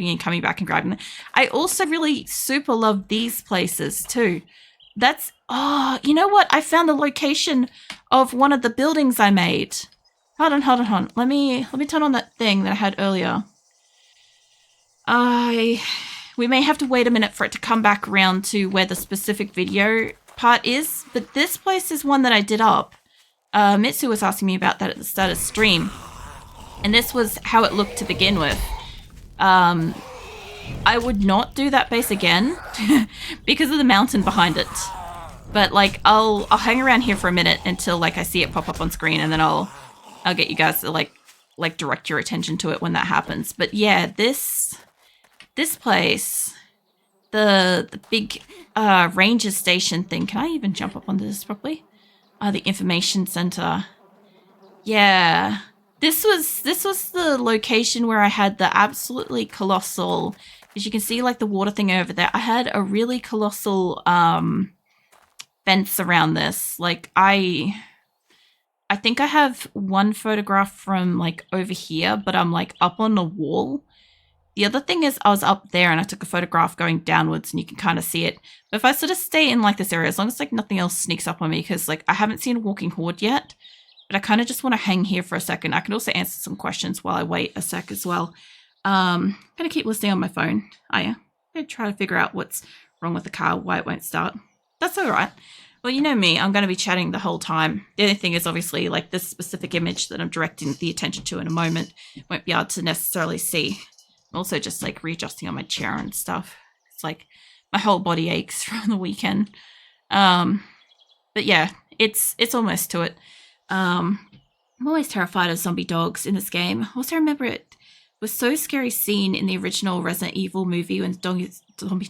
and coming back and grabbing them. I also really super love these places too. That's, oh, you know what? I found the location of one of the buildings I made. Hold on. Let me turn on that thing that I had earlier. We may have to wait a minute for it to come back around to where the specific video part is, but this place is one that I did up. Mitsu was asking me about that at the start of stream, and this was how it looked to begin with. I would not do that base again because of the mountain behind it. But like, I'll hang around here for a minute until like I see it pop up on screen, and then I'll get you guys to like direct your attention to it when that happens. But yeah, this place, the big ranger station thing. Can I even jump up onto this properly? The information center. Yeah. This was the location where I had the absolutely colossal, as you can see, like the water thing over there. I had a really colossal fence around this. Like I think I have one photograph from like over here, but I'm like up on the wall. The other thing is I was up there and I took a photograph going downwards and you can kind of see it. But if I sort of stay in like this area, as long as like nothing else sneaks up on me, because like I haven't seen a walking horde yet, but I kind of just want to hang here for a second. I can also answer some questions while I wait a sec as well. I'm going to keep listening on my phone. I'm going to try to figure out what's wrong with the car, why it won't start. That's all right. Well, you know me, I'm going to be chatting the whole time. The only thing is obviously like this specific image that I'm directing the attention to in a moment won't be able to necessarily see. I'm also just like readjusting on my chair and stuff. It's like my whole body aches from the weekend. But yeah, it's almost to it. I'm always terrified of zombie dogs in this game. I also remember it was so scary scene in the original Resident Evil movie when zombie dog.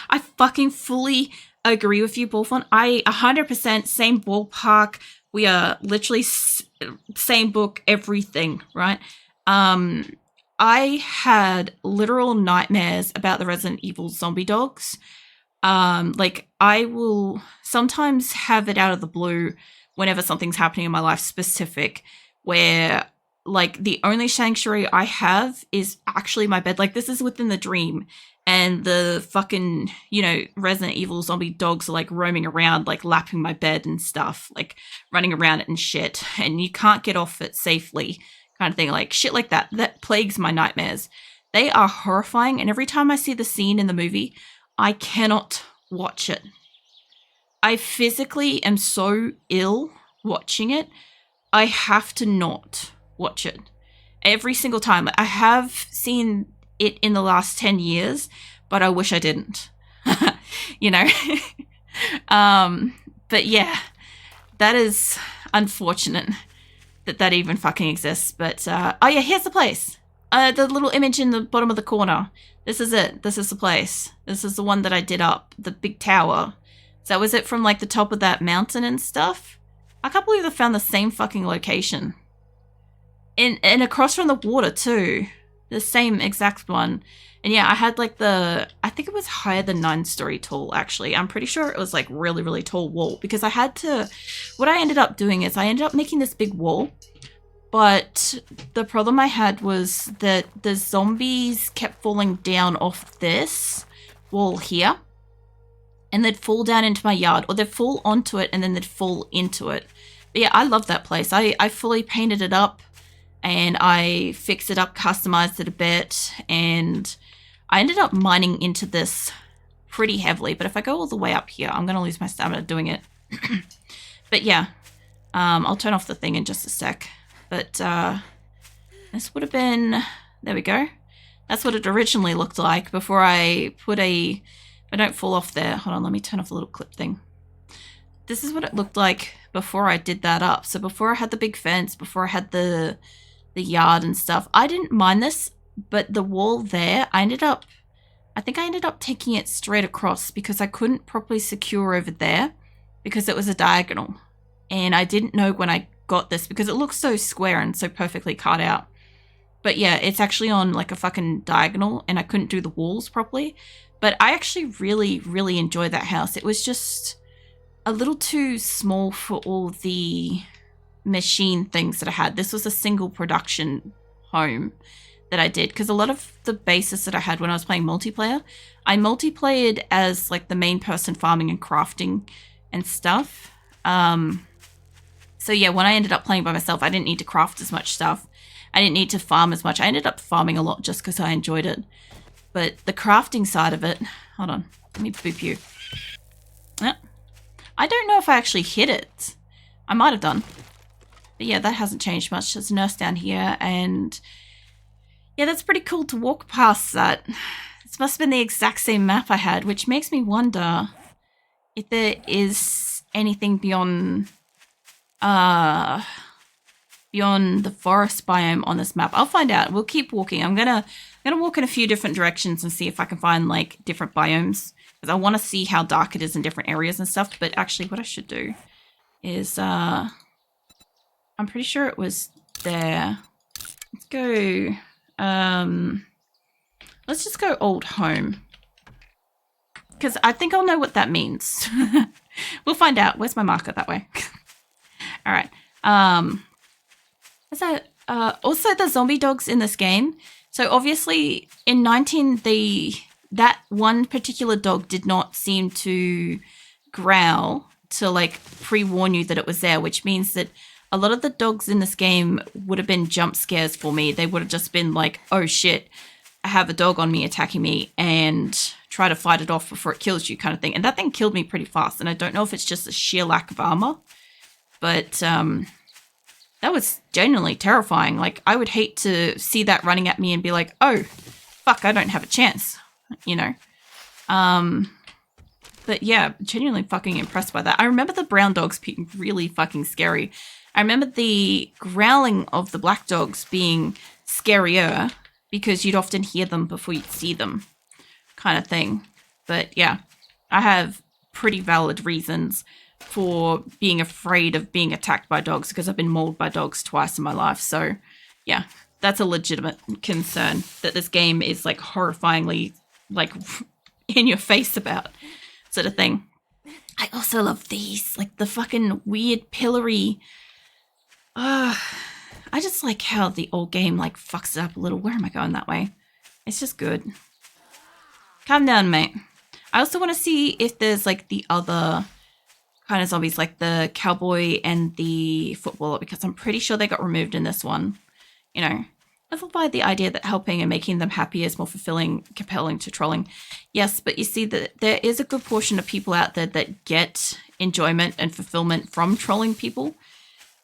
I fucking fully agree with you, Bullfon. I 100% same ballpark. We are literally same book, everything, right? I had literal nightmares about the Resident Evil zombie dogs. Like I will sometimes have it out of the blue whenever something's happening in my life specific, where like the only sanctuary I have is actually my bed. Like this is within the dream, and the fucking, you know, Resident Evil zombie dogs are like roaming around, like lapping my bed and stuff, like running around it and shit, and you can't get off it safely, kind of thing. Like shit like that plagues my nightmares. They are horrifying, and every time I see the scene in the movie, I cannot watch it. I physically am so ill watching it. I have to not watch it. Every single time. I have seen it in the last 10 years, but I wish I didn't. You know? But yeah, that is unfortunate that even fucking exists. But oh yeah, here's the place. The little image in the bottom of the corner. This is it. This is the place. This is the one that I did up. The big tower. So was it from like the top of that mountain and stuff? I can't believe I found the same fucking location. And across from the water too. The same exact one. And yeah, I had like I think it was higher than 9-story tall actually. I'm pretty sure it was like really, really tall wall, because what I ended up doing is I ended up making this big wall. But the problem I had was that the zombies kept falling down off this wall here. And they'd fall down into my yard, or they'd fall onto it and then they'd fall into it. But yeah, I love that place. I fully painted it up and I fixed it up, customized it a bit, and I ended up mining into this pretty heavily. But if I go all the way up here, I'm going to lose my stamina doing it. But yeah, I'll turn off the thing in just a sec. But this would have been, there we go. That's what it originally looked like before I put I don't fall off there. Hold on, let me turn off the little clip thing. This is what it looked like before I did that up. So before I had the big fence, before I had the yard and stuff, I didn't mind this, but the wall there, I think I ended up taking it straight across because I couldn't properly secure over there because it was a diagonal. And I didn't know when I got this because it looks so square and so perfectly cut out. But yeah, it's actually on like a fucking diagonal and I couldn't do the walls properly. But I actually really, really enjoyed that house. It was just a little too small for all the machine things that I had. This was a single production home that I did, because a lot of the bases that I had when I was playing multiplayer, I multiplayed as like the main person farming and crafting and stuff. So yeah, when I ended up playing by myself, I didn't need to craft as much stuff. I didn't need to farm as much. I ended up farming a lot just because I enjoyed it. But the crafting side of it, hold on, let me boop you. Yeah. I don't know if I actually hit it. I might have done. But yeah, that hasn't changed much. There's a nurse down here, and yeah, that's pretty cool to walk past that. This must have been the exact same map I had, which makes me wonder if there is anything beyond the forest biome on this map. I'll find out. We'll keep walking. I'm gonna walk in a few different directions and see if I can find like different biomes, because I want to see how dark it is in different areas and stuff. But actually, what I should do is I'm pretty sure it was there. Let's go. Let's just go old home, because I think I'll know what that means. We'll find out. Where's my marker? That way. All right. What's that? Also, the zombie dogs in this game. So obviously, in 19, that one particular dog did not seem to growl to like pre-warn you that it was there, which means that a lot of the dogs in this game would have been jump scares for me. They would have just been like, oh shit, I have a dog on me attacking me, and try to fight it off before it kills you, kind of thing. And that thing killed me pretty fast. And I don't know if it's just a sheer lack of armor, but that was genuinely terrifying. Like, I would hate to see that running at me and be like, oh, fuck, I don't have a chance, you know? But yeah, genuinely fucking impressed by that. I remember the brown dogs being really fucking scary. I remember the growling of the black dogs being scarier, because you'd often hear them before you'd see them, kind of thing. But yeah, I have pretty valid reasons for being afraid of being attacked by dogs, because I've been mauled by dogs twice in my life. So yeah, that's a legitimate concern that this game is like horrifyingly like in your face about, sort of thing. I also love these, like the fucking weird pillory. I just like how the old game like fucks it up a little. Where am I going that way? It's just good. Calm down, mate. I also want to see if there's like the other kind of zombies, like the cowboy and the footballer, because I'm pretty sure they got removed in this one. You know, I thought by the idea that helping and making them happy is more fulfilling, compelling to trolling. Yes, but you see that there is a good portion of people out there that get enjoyment and fulfillment from trolling people.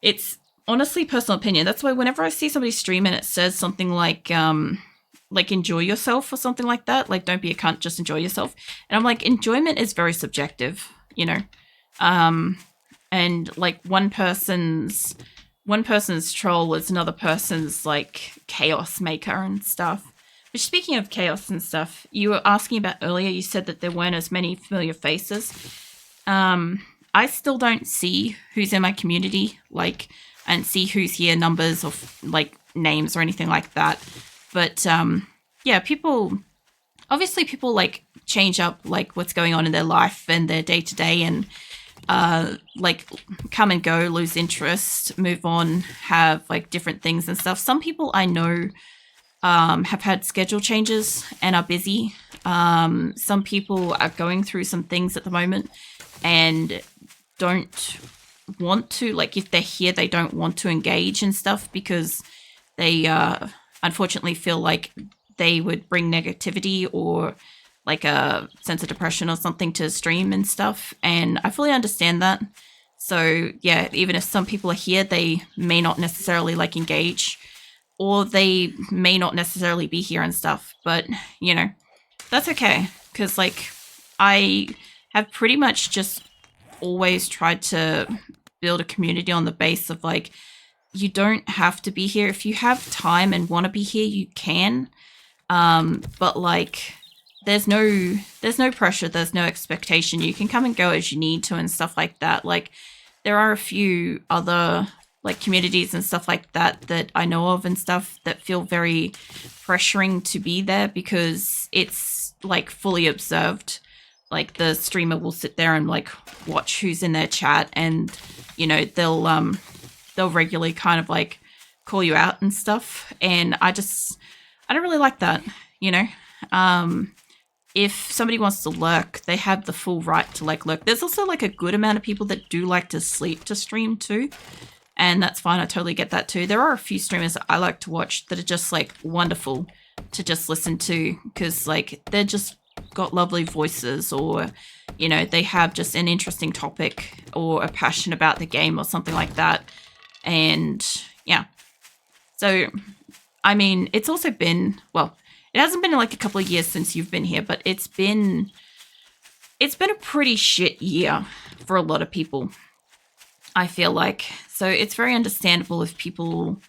It's honestly personal opinion. That's why whenever I see somebody stream and it says something like enjoy yourself or something like that, like don't be a cunt, just enjoy yourself. And I'm like, enjoyment is very subjective, you know. And like one person's troll is another person's like chaos maker and stuff. Which, speaking of chaos and stuff, you were asking about earlier, you said that there weren't as many familiar faces. I still don't see who's in my community, like, and see who's here, numbers or like names or anything like that. But yeah, people like change up like what's going on in their life and their day to day, and like come and go, lose interest, move on, have like different things and stuff. Some people I know have had schedule changes and are busy. Some people are going through some things at the moment and don't want to, like if they're here, they don't want to engage and stuff because they unfortunately feel like they would bring negativity or like a sense of depression or something to stream and stuff. And I fully understand that. So yeah, even if some people are here, they may not necessarily like engage, or they may not necessarily be here and stuff. But you know, that's okay. Cause like I have pretty much just always tried to build a community on the base of like, you don't have to be here. If you have time and want to be here, you can. But like, there's no pressure. There's no expectation. You can come and go as you need to and stuff like that. Like there are a few other like communities and stuff like that that I know of and stuff that feel very pressuring to be there because it's like fully observed. Like the streamer will sit there and like watch who's in their chat, and you know they'll regularly kind of like call you out and stuff. And I I don't really like that, you know. If somebody wants to lurk, they have the full right to like lurk. There's also like a good amount of people that do like to sleep to stream too. And that's fine. I totally get that too. There are a few streamers that I like to watch that are just like wonderful to just listen to because like they're just got lovely voices, or you know, they have just an interesting topic or a passion about the game or something like that. And yeah. So I mean, it's also been, well, it hasn't been like a couple of years since you've been here, but it's been a pretty shit year for a lot of people, I feel like. So it's very understandable if people,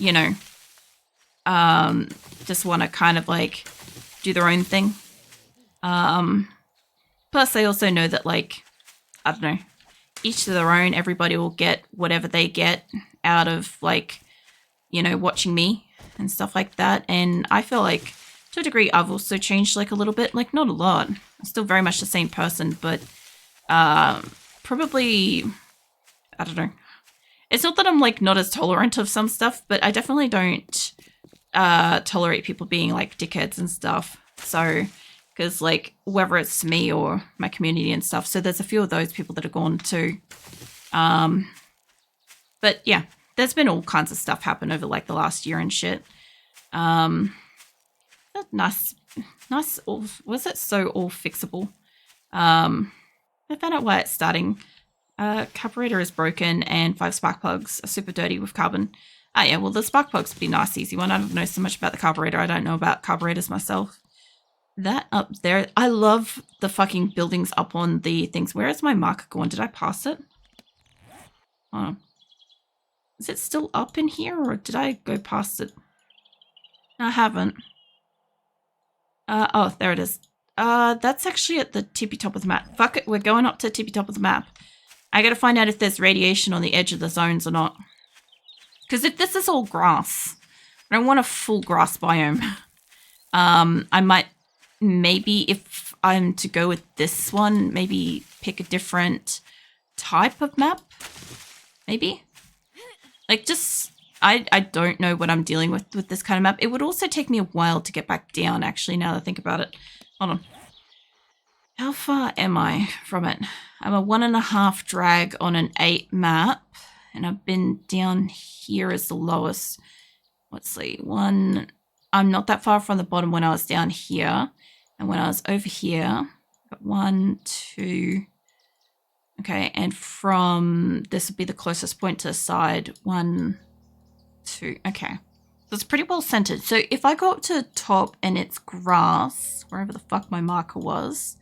you know, just want to kind of like do their own thing. Plus, I also know that, like, I don't know, each to their own. Everybody will get whatever they get out of, like, you know, watching me and stuff like that. And I feel like, to a degree, I've also changed, like, a little bit. Like, not a lot. I'm still very much the same person, but probably, I don't know. It's not that I'm, like, not as tolerant of some stuff, but I definitely don't tolerate people being, like, dickheads and stuff. So, because, like, whether it's me or my community and stuff. So there's a few of those people that are gone too. But, yeah, there's been all kinds of stuff happen over, like, the last year and shit. Nice. Was it so all fixable? I found out why it's starting. Carburetor is broken and 5 spark plugs are super dirty with carbon. Ah, yeah, well, the spark plugs would be a nice, easy one. I don't know so much about the carburetor. I don't know about carburetors myself. That up there, I love the fucking buildings up on the things. Where is my marker going? Did I pass it? Oh. Is it still up in here, or did I go past it? No, I haven't. Oh, there it is. That's actually at the tippy top of the map. Fuck it, we're going up to the tippy top of the map. I gotta find out if there's radiation on the edge of the zones or not. Because if this is all grass, I don't want a full grass biome. I might, maybe if I'm to go with this one, maybe pick a different type of map. Maybe. Like, just, I don't know what I'm dealing with this kind of map. It would also take me a while to get back down, actually, now that I think about it. Hold on. How far am I from it? I'm a 1.5 drag on an 8 map, and I've been down here as the lowest. Let's see, I'm not that far from the bottom when I was down here, and when I was over here, got 1, 2. Okay, and from this would be the closest point to the side. 1, 2. Okay, so it's pretty well centered. So if I go up to the top and it's grass, wherever the fuck my marker was.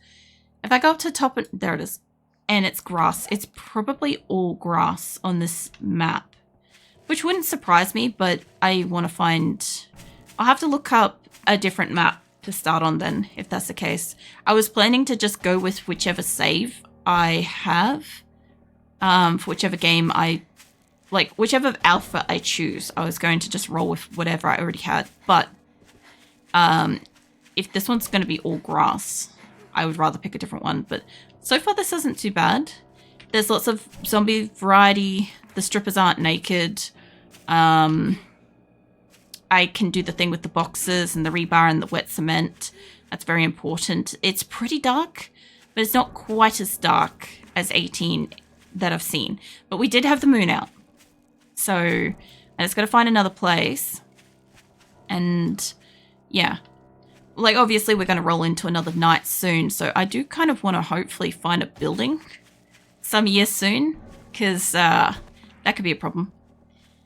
If I go up to the top, there it is, and it's grass, it's probably all grass on this map, which wouldn't surprise me, but I want to find, I'll have to look up a different map to start on then, if that's the case. I was planning to just go with whichever save I have, for whichever game whichever alpha I choose, I was going to just roll with whatever I already had, but if this one's going to be all grass, I would rather pick a different one, but so far this isn't too bad. There's lots of zombie variety. The strippers aren't naked. I can do the thing with the boxes and the rebar and the wet cement. That's very important. It's pretty dark, but it's not quite as dark as 18 that I've seen. But we did have the moon out. So I just got to find another place. And yeah. Like, obviously, we're going to roll into another night soon, so I do kind of want to hopefully find a building some year soon, because that could be a problem.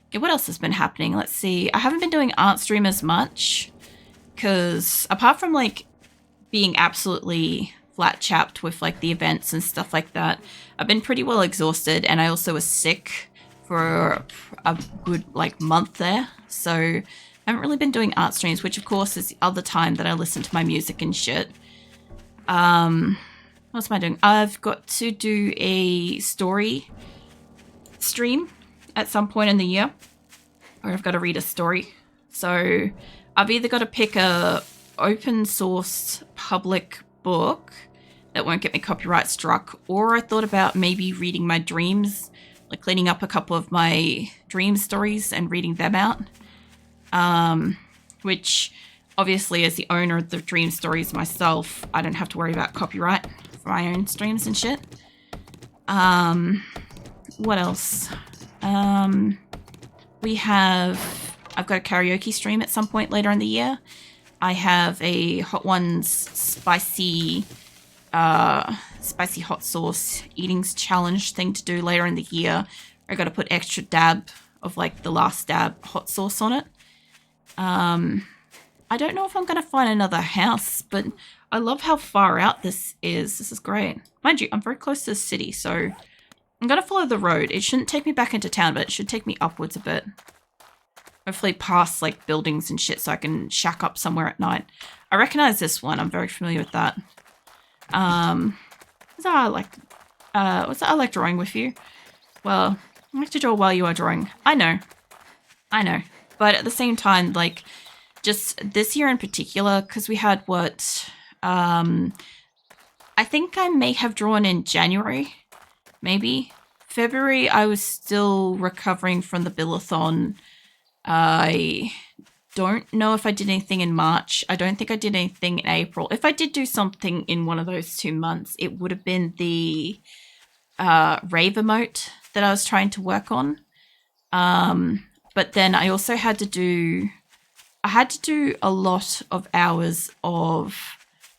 Okay, what else has been happening? Let's see. I haven't been doing art stream as much, because apart from, like, being absolutely flat-chapped with, like, the events and stuff like that, I've been pretty well exhausted, and I also was sick for a good, like, month there, so I haven't really been doing art streams, which of course is the other time that I listen to my music and shit. What else am I doing? I've got to do a story stream at some point in the year, or I've got to read a story. So I've either got to pick a open source public book that won't get me copyright struck, or I thought about maybe reading my dreams, like cleaning up a couple of my dream stories and reading them out. Which obviously as the owner of the dream stories myself, I don't have to worry about copyright for my own streams and shit. What else? I've got a karaoke stream at some point later in the year. I have a Hot Ones spicy hot sauce eatings challenge thing to do later in the year. I got to put extra dab of like the last dab hot sauce on it. I don't know if I'm going to find another house, but I love how far out this is. This is great. Mind you, I'm very close to the city, so I'm going to follow the road. It shouldn't take me back into town, but it should take me upwards a bit. Hopefully past like buildings and shit so I can shack up somewhere at night. I recognize this one. I'm very familiar with that. What's that I like drawing with you? Well, I like to draw while you are drawing. I know. But at the same time, like, just this year in particular, because we had I think I may have drawn in January, maybe. February, I was still recovering from the billathon. I don't know if I did anything in March. I don't think I did anything in April. If I did do something in one of those 2 months, it would have been the rave emote that I was trying to work on. But then I also had to do a lot of hours of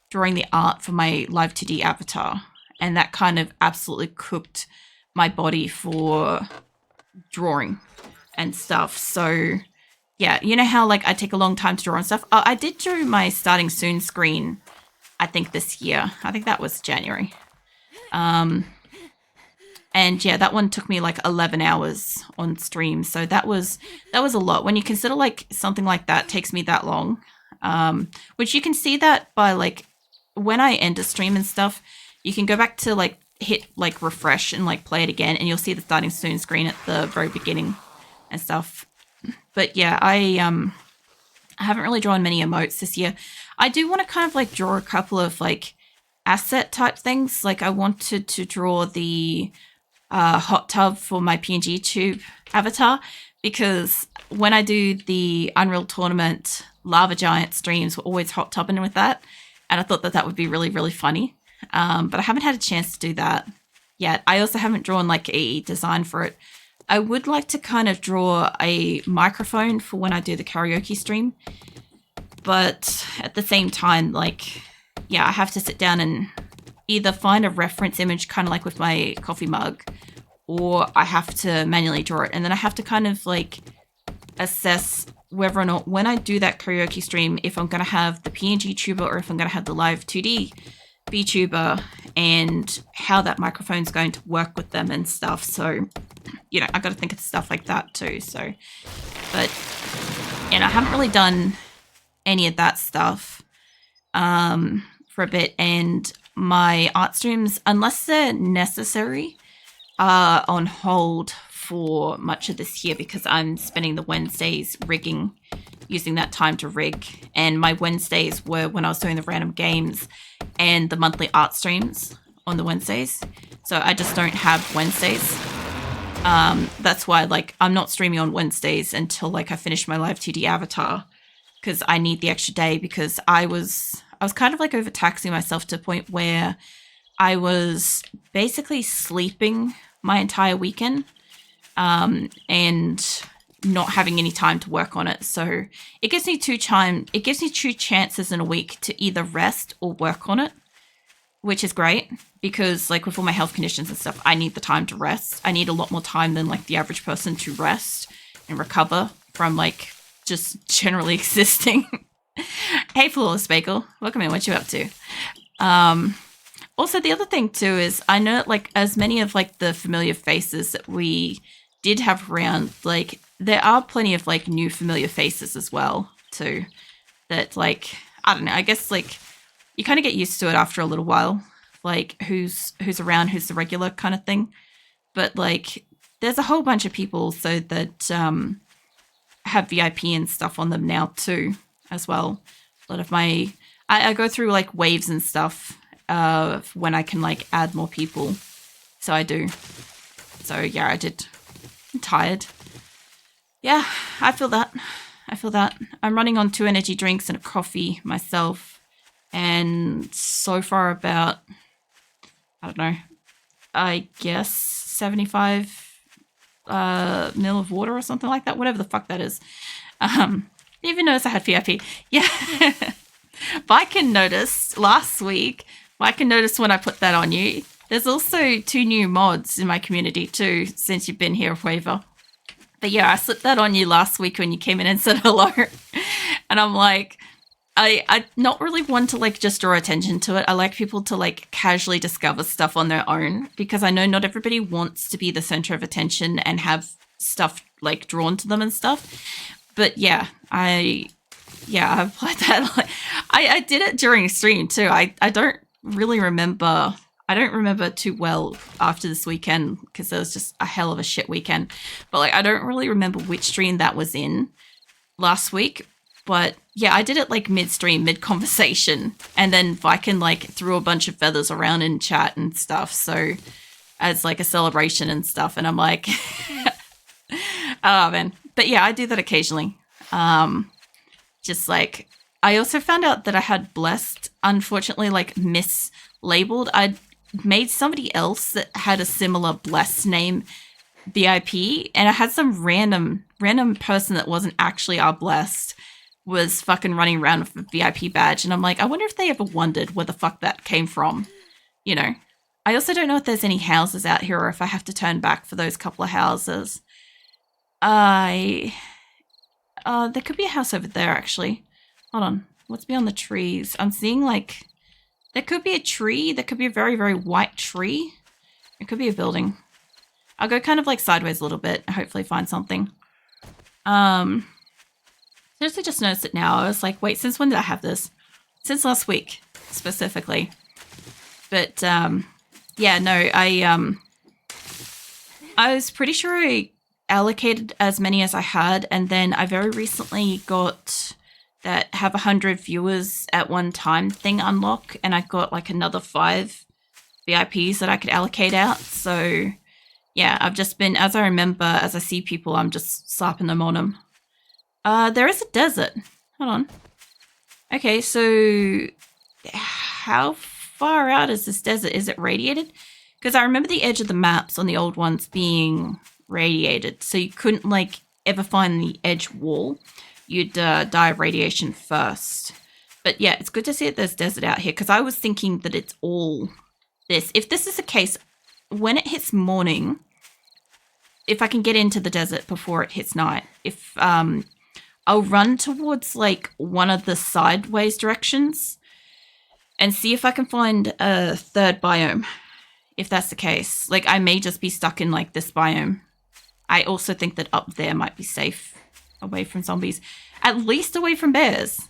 drawing the art for my Live 2D avatar. And that kind of absolutely cooked my body for drawing and stuff. So yeah, you know how like I take a long time to draw and stuff? I did do my starting soon screen, I think this year. I think that was January. And yeah, that one took me like 11 hours on stream. So that was a lot. When you consider like something like that takes me that long, which you can see that by like when I end a stream and stuff, you can go back to like hit like refresh and like play it again, and you'll see the starting soon screen at the very beginning and stuff. But yeah, I haven't really drawn many emotes this year. I do want to kind of like draw a couple of like asset type things. Like I wanted to draw the hot tub for my PNG tube avatar, because when I do the Unreal Tournament Lava Giant streams, we're always hot tubbing with that. And I thought that would be really, really funny. But I haven't had a chance to do that yet. I also haven't drawn like a design for it. I would like to kind of draw a microphone for when I do the karaoke stream. But at the same time, like, yeah, I have to sit down and either find a reference image, kind of like with my coffee mug, or I have to manually draw it. And then I have to kind of like assess whether or not when I do that karaoke stream, if I'm going to have the PNG tuber or if I'm going to have the live 2D VTuber, and how that microphone's going to work with them and stuff. So, you know, I got to think of stuff like that too. So, but, and I haven't really done any of that stuff for a bit. And my art streams, unless they're necessary, are on hold for much of this year because I'm spending the Wednesdays rigging, using that time to rig. And my Wednesdays were when I was doing the random games and the monthly art streams on the Wednesdays. So I just don't have Wednesdays. That's why like I'm not streaming on Wednesdays until like I finish my live 2D avatar, because I need the extra day, because I was kind of like overtaxing myself to the point where I was basically sleeping my entire weekend and not having any time to work on it. So it gives me two chances in a week to either rest or work on it, which is great because like with all my health conditions and stuff, I need the time to rest. I need a lot more time than like the average person to rest and recover from like just generally existing. Hey, Flawless Bagel, welcome in. What you up to? Also, the other thing too is I know like as many of like the familiar faces that we did have around, like there are plenty of like new familiar faces as well too. That like I don't know. I guess like you kind of get used to it after a little while, like who's around, who's the regular kind of thing. But like there's a whole bunch of people so that have VIP and stuff on them now too as well. A lot of my I go through like waves and stuff when I can like add more people. So I do. So yeah, I did. I'm tired. Yeah, I feel that. I feel that. I'm running on 2 energy drinks and a coffee myself. And so far about, I don't know, I guess 75 mil of water or something like that. Whatever the fuck that is. Didn't even notice I had VIP. Yeah. Viken noticed last week. Viken noticed when I put that on you. There's also 2 new mods in my community too, since you've been here, Waver. But yeah, I slipped that on you last week when you came in and said hello. And I'm like, I not really want to like just draw attention to it. I like people to like casually discover stuff on their own, because I know not everybody wants to be the center of attention and have stuff like drawn to them and stuff. But yeah, I applied that. Like, I did it during stream too. I don't really remember. I don't remember too well after this weekend, because it was just a hell of a shit weekend. But like, I don't really remember which stream that was in last week. But yeah, I did it like mid-stream, mid-conversation. And then Viken like threw a bunch of feathers around in chat and stuff. So as like a celebration and stuff. And I'm like, oh man. But yeah, I do that occasionally. Just like, I also found out that I had blessed, unfortunately, like mislabeled. I'd made somebody else that had a similar blessed name VIP, and I had some random person that wasn't actually our blessed was fucking running around with a VIP badge. And I'm like, I wonder if they ever wondered where the fuck that came from. You know, I also don't know if there's any houses out here or if I have to turn back for those couple of houses. There could be a house over there, actually. Hold on. What's beyond the trees? I'm seeing, like, there could be a tree. There could be a very, very white tree. It could be a building. I'll go kind of, like, sideways a little bit and hopefully find something. Seriously, just noticed it now. I was like, wait, since when did I have this? Since last week, specifically. But, yeah, no, I was pretty sure I allocated as many as I had, and then I very recently got that have 100 viewers at one time thing unlock, and I got like another 5 VIPs that I could allocate out. So yeah, I've just been, as I remember, as I see people, I'm just slapping them on them. There is a desert. Hold on. Okay, so how far out is this desert? Is it radiated? Because I remember the edge of the maps on the old ones being radiated, so you couldn't like ever find the edge wall. You'd die of radiation first. But yeah, it's good to see that there's desert out here, because I was thinking that it's all this. If this is the case, when it hits morning, if I can get into the desert before it hits night, if I'll run towards like one of the sideways directions and see if I can find a third biome. If that's the case, like I may just be stuck in like this biome. I also think that up there might be safe, away from zombies, at least away from bears,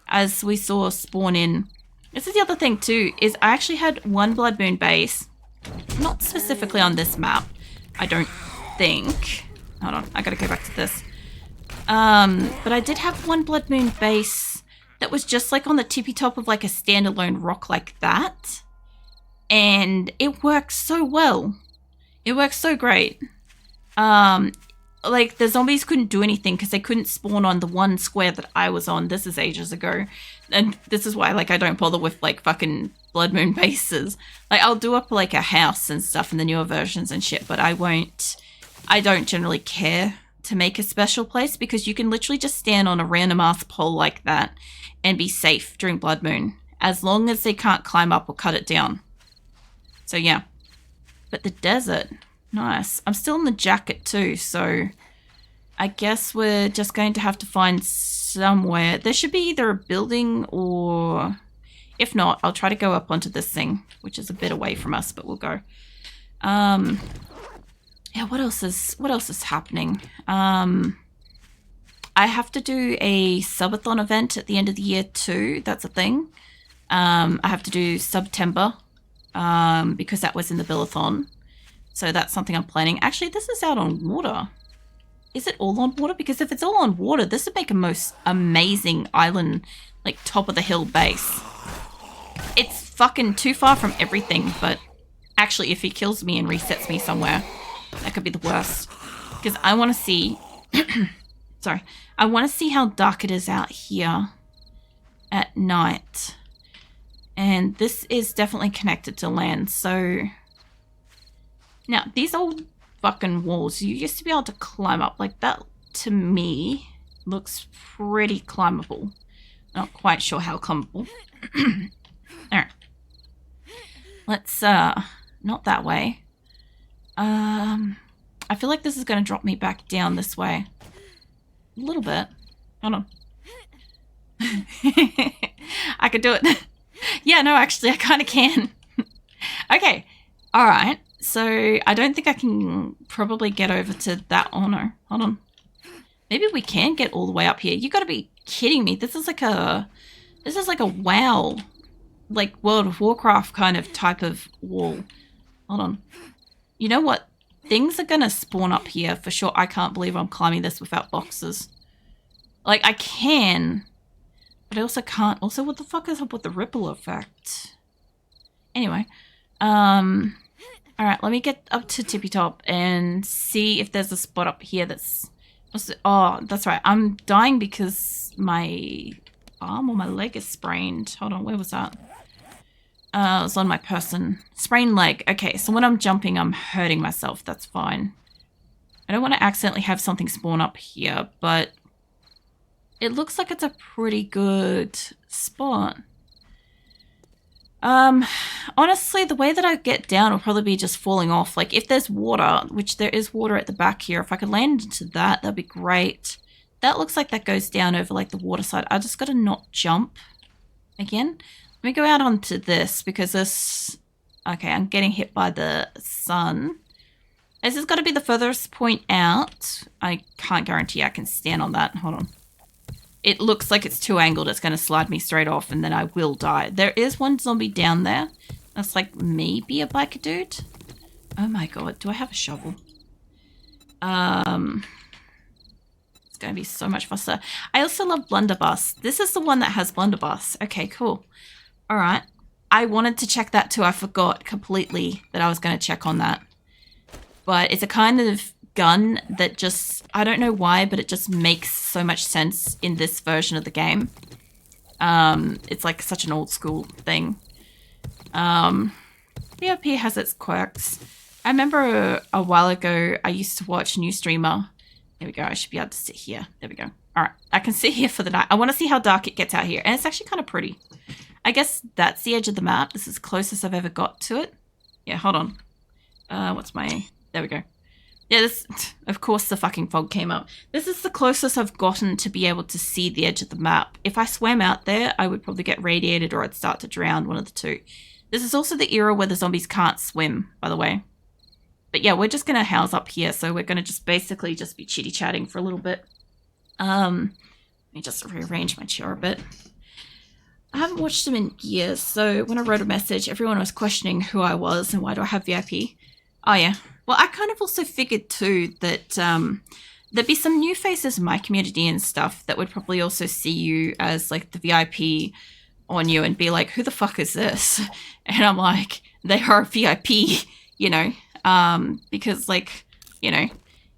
as we saw spawn in. This is the other thing too, is I actually had one Blood Moon base, not specifically on this map, I don't think. Hold on, I gotta go back to this. But I did have one Blood Moon base that was just like on the tippy top of like a standalone rock like that. And it works so well. It works so great. Like the zombies couldn't do anything because they couldn't spawn on the one square that I was on. This is ages ago. And this is why like I don't bother with like fucking Blood Moon bases. Like I'll do up like a house and stuff in the newer versions and shit, but I don't generally care to make a special place, because you can literally just stand on a random ass pole like that and be safe during Blood Moon, as long as they can't climb up or cut it down. So yeah, but the desert, nice. I'm still in the jacket too, so I guess we're just going to have to find somewhere. There should be either a building, or if not, I'll try to go up onto this thing, which is a bit away from us, but we'll go. Yeah, what else is happening? I have to do a subathon event at the end of the year too. That's a thing. I have to do September. Because that was in the Billathon. So that's something I'm planning. Actually, this is out on water. Is it all on water? Because if it's all on water, this would make a most amazing island, like top of the hill base. It's fucking too far from everything, but actually if he kills me and resets me somewhere, that could be the worst. Because I want to see Sorry. I want to see how dark it is out here at night. And this is definitely connected to land, so... Now, these old fucking walls, you used to be able to climb up. Like, that, to me, looks pretty climbable. Not quite sure how climbable. Alright. Let's, not that way. I feel like this is going to drop me back down this way. A little bit. Hold on. I could do it. Yeah, no, actually, I kind of can. Okay. All right. So I don't think I can probably get over to that. Oh, no. Hold on. Maybe we can get all the way up here. You got to be kidding me. This is like a WoW, like World of Warcraft kind of type of wall. Hold on. You know what? Things are going to spawn up here for sure. I can't believe I'm climbing this without boxes. Like, I can, but I also can't. Also, what the fuck is up with the ripple effect? Anyway, all right, let me get up to tippy top and see if there's a spot up here that's... Oh, that's right. I'm dying because my arm or my leg is sprained. Hold on, where was that? It was on my person. Sprained leg. Okay, so when I'm jumping, I'm hurting myself. That's fine. I don't want to accidentally have something spawn up here, but it looks like it's a pretty good spot. Honestly, the way that I get down will probably be just falling off. Like, if there's water, which there is water at the back here, if I could land into that, that'd be great. That looks like that goes down over, like, the water side. I just gotta not jump again. Let me go out onto this because this... Okay, I'm getting hit by the sun. This has got to be the furthest point out. I can't guarantee I can stand on that. Hold on. It looks like it's too angled. It's going to slide me straight off and then I will die. There is one zombie down there. That's like maybe a biker dude. Oh my god. Do I have a shovel? It's going to be so much faster. I also love Blunderbuss. This is the one that has Blunderbuss. Okay, cool. All right. I wanted to check that too. I forgot completely that I was going to check on that. But it's a kind of gun that just, I don't know why, but it just makes so much sense in this version of the game. It's like such an old school thing. PvP has its quirks. I remember a while ago, I used to watch a new streamer. There we go. I should be able to sit here. There we go. All right. I can sit here for the night. I want to see how dark it gets out here. And it's actually kind of pretty. I guess that's the edge of the map. This is closest I've ever got to it. Yeah, hold on. What's my... There we go. Yeah, this... Of course the fucking fog came up. This is the closest I've gotten to be able to see the edge of the map. If I swam out there, I would probably get radiated or I'd start to drown, one of the two. This is also the era where the zombies can't swim, by the way. But yeah, we're just going to house up here, so we're going to just basically just be chitty-chatting for a little bit. Let me just rearrange my chair a bit. I haven't watched them in years, so when I wrote a message, everyone was questioning who I was and why do I have VIP. Oh yeah. Well, I kind of also figured too that there'd be some new faces in my community and stuff that would probably also see you as like the VIP on you and be like, who the fuck is this? And I'm like, they are a VIP, you know, because like, you know,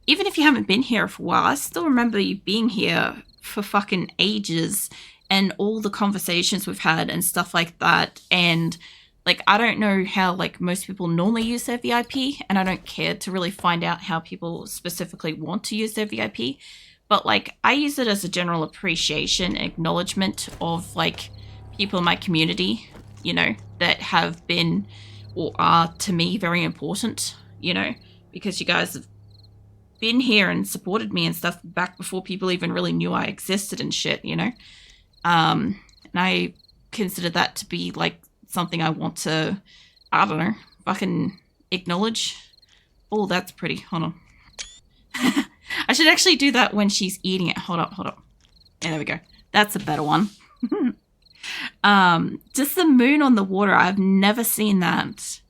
even if you haven't been here for a while, I still remember you being here for fucking ages and all the conversations we've had and stuff like that. And like, I don't know how like most people normally use their VIP, and I don't care to really find out how people specifically want to use their VIP. But like, I use it as a general appreciation, acknowledgement of like people in my community, you know, that have been or are to me very important, you know, because you guys have been here and supported me and stuff back before people even really knew I existed and shit, you know. And I consider that to be like something I want to, I don't know, fucking acknowledge. Oh, that's pretty. Hold on. I should actually do that when she's eating it. Hold up. Yeah, there we go. That's a better one. Just the moon on the water. I've never seen that.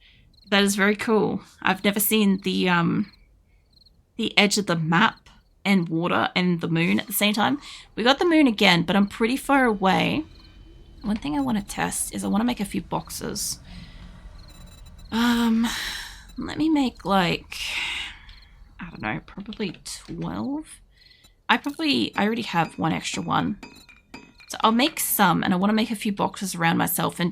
That is very cool. I've never seen the edge of the map and water and the moon at the same time. We got the moon again, but I'm pretty far away. One thing I want to test is I want to make a few boxes. Let me make like, I don't know, probably 12. I already have one extra one. So I'll make some, and I want to make a few boxes around myself and